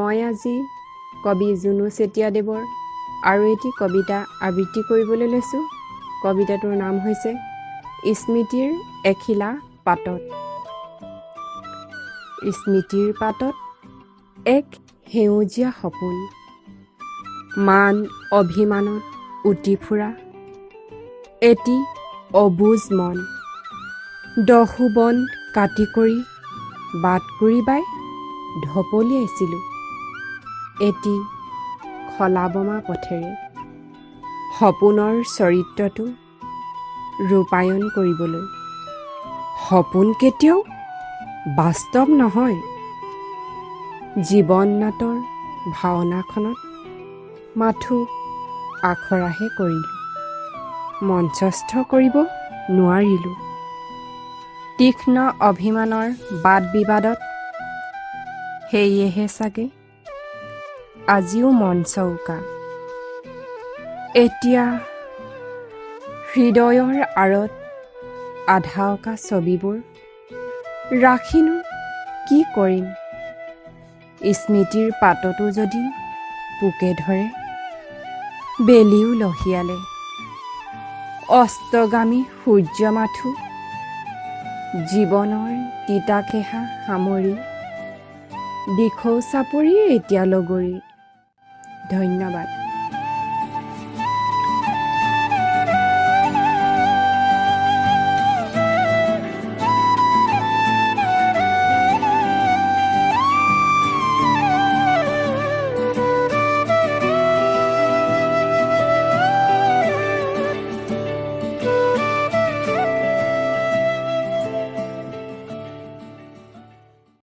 মই আজি কবি জুনু চেতিয়াদেৱৰ আৰু এটি কবিতা আবৃত্তি কৰিবলৈ লৈছোঁ। কবিতাটোৰ নাম হৈছে স্মৃতিৰ এখিলা পাতত। স্মৃতিৰ পাতত এক সেউজীয়া সপোন, মান অভিমানত উটি ফুৰা এটি অবুজ মন। দহো বন কাটি কৰি বাট কৰি বাই ঢপলিয়াইছিলোঁ এটি খলাবমা পথেৰে, সপোনৰ চৰিত্ৰটো ৰূপায়ণ কৰিবলৈ। সপোন কেতিয়াও বাস্তৱ নহয়। জীৱন নাটৰ ভাওনাখনত মাথো আখৰাহে কৰিলোঁ, মঞ্চস্থ কৰিব নোৱাৰিলোঁ। তীক্ষ্ণ অভিমানৰ বাদ বিবাদত সেয়েহে চাগে আজিও মঞ্চ উকা। এতিয়া হৃদয়ৰ আঁৰত আধা অঁকা ছবিবোৰ ৰাখিনো কি কৰিম? স্মৃতিৰ পাততো যদি পোকে ধৰে, বেলিও লহিয়ালে। অস্তগামী সূৰ্য মাথো জীৱনৰ তিতাকেহা সামৰি দিখৌ চাপৰি এতিয়া লগৰী। ধন্যবাদ।